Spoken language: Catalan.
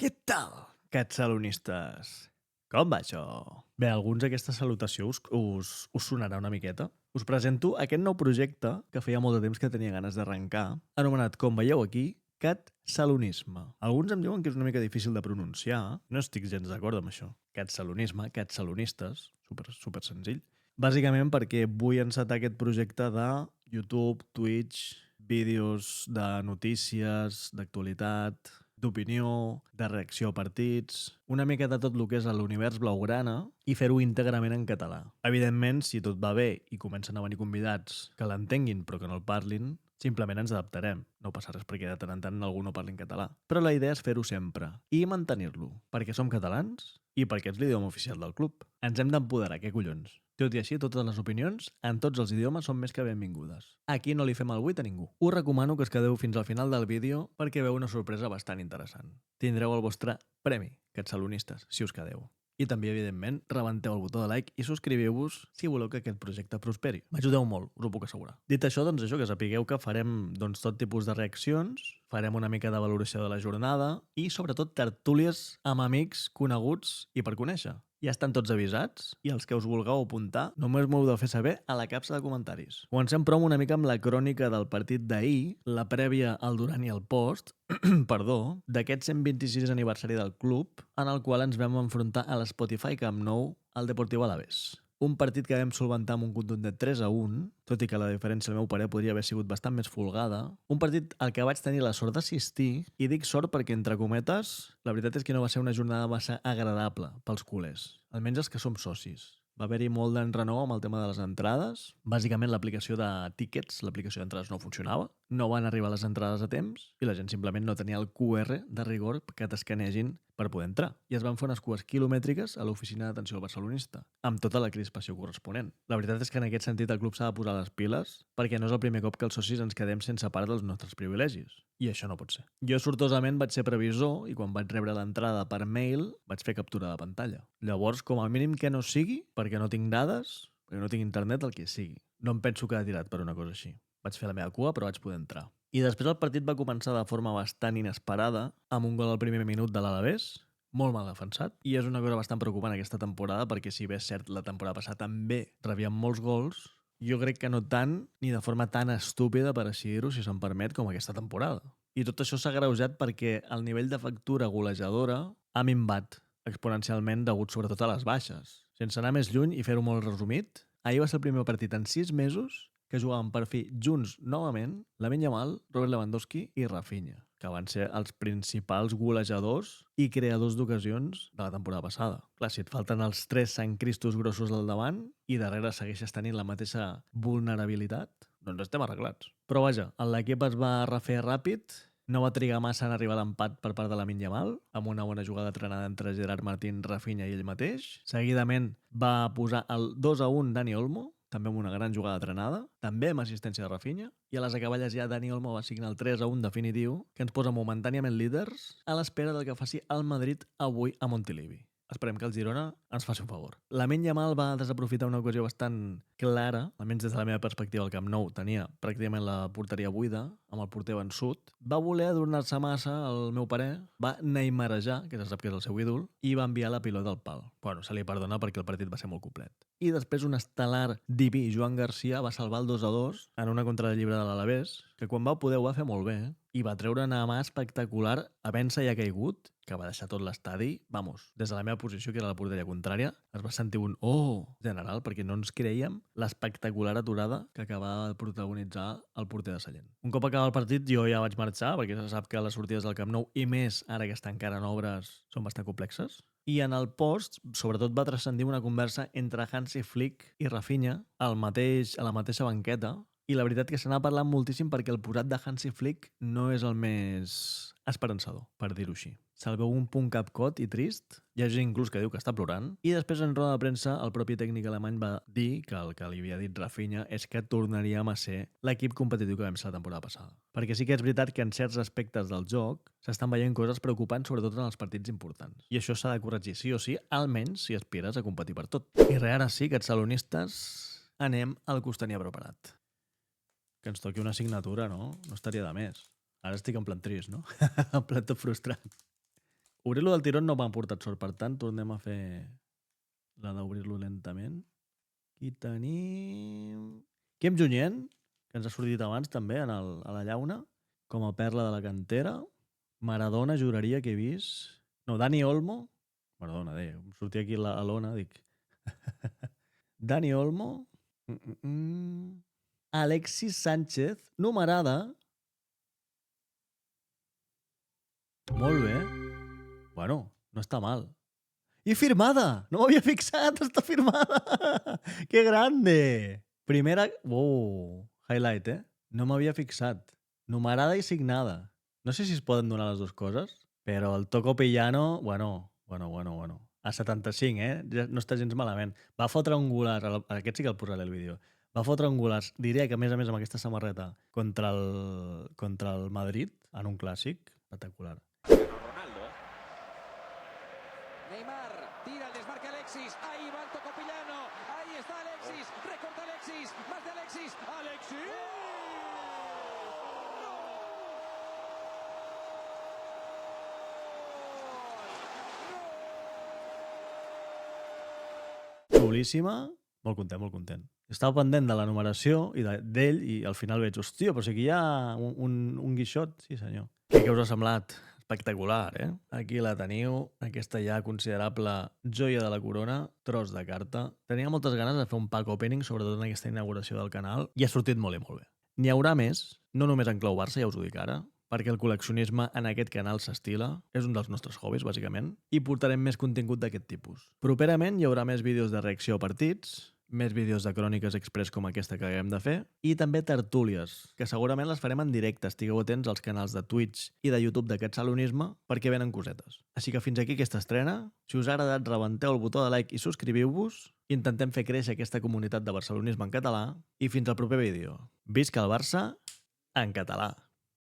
Què tal, catsalonistes? Com va això? Bé, a alguns aquesta salutació us sonarà una miqueta. Us presento aquest nou projecte que feia molt de temps que tenia ganes d'arrencar, anomenat, com veieu aquí, catsalonisme. Alguns em diuen que és una mica difícil de pronunciar, no estic gens d'acord amb això. Catsalonisme, catsalonistes, super senzill. Bàsicament perquè vull encetar aquest projecte de YouTube, Twitch, vídeos de notícies, d'actualitat, d'opinió, de reacció a partits, una mica de tot el que és l'univers blaugrana i fer-ho íntegrament en català. Evidentment, si tot va bé i comencen a venir convidats que l'entenguin però que no el parlin, simplement ens adaptarem. No passa res perquè de tant en tant algú no parli en català. Però la idea és fer-ho sempre i mantenir-lo, perquè som catalans i perquè és l'idioma oficial del club. Ens hem d'empoderar, què collons? Tot i així, totes les opinions, en tots els idiomes, són més que benvingudes. Aquí no li fem el buit a ningú. Us recomano que es quedeu fins al final del vídeo perquè veu una sorpresa bastant interessant. Tindreu el vostre premi, catsalonistes, si us quedeu. I també, evidentment, rebenteu el botó de like i subscriviu-vos si voleu que aquest projecte prosperi. M'ajudeu molt, us ho puc assegurar. Dit això, doncs això, que sapigueu que farem tot tipus de reaccions, farem una mica de valoració de la jornada i, sobretot, tertúlies amb amics coneguts i per conèixer. Ja estan tots avisats i els que us vulgueu apuntar només m'ho heu de fer saber a la capsa de comentaris. Comencem, però, una mica amb la crònica del partit d'ahir, la prèvia, el durant i el post, perdó, d'aquest 126 aniversari del club, en el qual ens vam enfrontar a l'Spotify Camp Nou al Deportiu Alavés. Un partit que vam solventar amb un contundent 3-1, tot i que la diferència, al meu parer, podria haver sigut bastant més folgada. Un partit al que vaig tenir la sort d'assistir, i dic sort perquè, entre cometes, la veritat és que no va ser una jornada massa agradable pels culers, almenys els que som socis. Va haver-hi molt d'enrenou amb el tema de les entrades. Bàsicament, l'aplicació de tickets, l'aplicació d'entrades no funcionava. No van arribar les entrades a temps i la gent simplement no tenia el QR de rigor que t'escanegin per poder entrar. I es van fer unes cues quilomètriques a l'oficina d'atenció al barcelonista, amb tota la crispació corresponent. La veritat és que en aquest sentit el club s'ha de posar les piles perquè no és el primer cop que els socis ens quedem sense part dels nostres privilegis. I això no pot ser. Jo sortosament vaig ser previsor i quan vaig rebre l'entrada per mail vaig fer captura de pantalla. Llavors, com a mínim que no sigui, perquè no tinc dades, perquè no tinc internet, el que sigui. No em penso quedar tirat per una cosa així. Vaig fer la meva cua, però vaig poder entrar. I després el partit va començar de forma bastant inesperada, amb un gol al primer minut de l'Alavés, molt mal defensat, i és una cosa bastant preocupant aquesta temporada, perquè si bé és cert la temporada passada també rebíem molts gols, jo crec que no tant ni de forma tan estúpida, per així dir-ho, si se'm permet, com aquesta temporada. I tot això s'ha agreujat perquè el nivell de factura golejadora ha minvat exponencialment degut sobretot a les baixes. Sense anar més lluny i fer-ho molt resumit, ahir va ser el primer partit en 6 mesos que jugaven per fi junts novament Lamine Yamal, Robert Lewandowski i Rafinha, que van ser els principals golejadors i creadors d'ocasions de la temporada passada. Clar, si et falten els 3 Sant Cristos grossos al davant i darrere segueixes tenint la mateixa vulnerabilitat, doncs estem arreglats. Però vaja, l'equip es va refer ràpid, no va trigar massa en arribar a l'empat per part de Lamine Yamal, amb una bona jugada trenada entre Gerard Martín, Rafinha i ell mateix. Seguidament va posar el 2-1 Dani Olmo, també amb una gran jugada trenada, també amb assistència de Rafinha, i a les acaballes ja Dani Olmo va signar el 3-1 definitiu, que ens posa momentàniament líders a l'espera del que faci el Madrid avui a Montilivi. Esperem que el Girona ens faci un favor. Lamine Yamal va desaprofitar una ocasió bastant clara, almenys des de la meva perspectiva, el Camp Nou tenia pràcticament la porteria buida, amb el porter vençut. Va voler adornar-se massa, al meu parer, va neymarejar, que se sap que és el seu ídol, i va enviar la pilota al pal. Bueno, se li perdona perquè el partit va ser molt complet. I després un estel·lar diví, Joan Garcia, va salvar el 2-2 en una contra de llibre de l'Alavés, que quan va poder ho va fer molt bé, i va treure una mà espectacular, havent-se ja caigut, que va deixar tot l'estadi, vamos, des de la meva posició, que era la porteria contrària, es va sentir un oh general, perquè no ens creiem l'espectacular aturada que acabava de protagonitzar el porter de Sallent. Un cop acaba el partit, jo ja vaig marxar, perquè se sap que les sortides del Camp Nou, i més ara que està encara en obres, són bastant complexes. I en el post, sobretot va transcendir una conversa entre Hansi Flick i Rafinha a la mateixa banqueta, i la veritat que se n'ha parlat moltíssim perquè el posat de Hansi Flick no és el més esperançador, per dir-ho així. Se'l veu un punt capcot i trist, hi ha gent inclús que diu que està plorant, i després en roda de premsa el propi tècnic alemany va dir que el que li havia dit Rafinha és que tornaríem a ser l'equip competitiu que vam ser la temporada passada. Perquè sí que és veritat que en certs aspectes del joc s'estan veient coses preocupants, sobretot en els partits importants. I això s'ha de corregir sí o sí, almenys si aspires a competir per tot. I res, ara sí, catsalonistes, anem al que us tenia preparat. Que ens toqui una assignatura, no? No estaria de més. Ara estic en plan trist, no? En plan tot frustrat. Obrir-lo del tirón no m'ha portat sort, per tant, tornem a fer la d'obrir-lo lentament. Aquí tenim... Quim Junyent, que ens ha sortit abans també a la llauna, com a perla de la cantera. Maradona, juraria que he vist... No, Dani Olmo. Maradona, em sortia aquí a l'ona, dic... Dani Olmo. Alexis Sánchez, numerada. Molt bé. Bueno, no està mal. I firmada! No m'havia fixat, està firmada! Que grande! Primera... highlight, No m'havia fixat. Numerada i signada. No sé si es poden donar les dues coses, però el Toco Pillano, bueno. A 75, Ja no està gens malament. Va fotre un golaç, aquest sí que el posaré el vídeo. Va fotre un golaç, diré que a més amb aquesta samarreta contra el Madrid, en un clàssic, espectacular. Ronaldo. Neymar, tira el desmarque Alexis, ahí va el Tocopillano, ahí está Alexis, recorta Alexis, más de Alexis, ¡Alexis! Xulíssima, molt content. Estava pendent de la numeració i d'ell i al final veig, hòstia, però si aquí hi ha un guixot. Sí, senyor. Què us ha semblat? Espectacular, Aquí la teniu, aquesta ja considerable joia de la corona, tros de carta. Tenia moltes ganes de fer un pack opening, sobretot en aquesta inauguració del canal, i ha sortit molt bé. N'hi haurà més, no només en clau Barça, ja us ho dic ara, perquè el col·leccionisme en aquest canal s'estila, és un dels nostres hobbies, bàsicament, i portarem més contingut d'aquest tipus. Properament hi haurà més vídeos de reacció a partits, més vídeos de cròniques express com aquesta que acabem de fer, i també tertúlies, que segurament les farem en directe. Estigueu atents als canals de Twitch i de YouTube d'aquest salonisme perquè venen cosetes. Així que fins aquí aquesta estrena. Si us ha agradat, rebenteu el botó de like i subscriviu-vos. Intentem fer créixer aquesta comunitat de barcelonisme en català i fins al proper vídeo. Visca el Barça en català!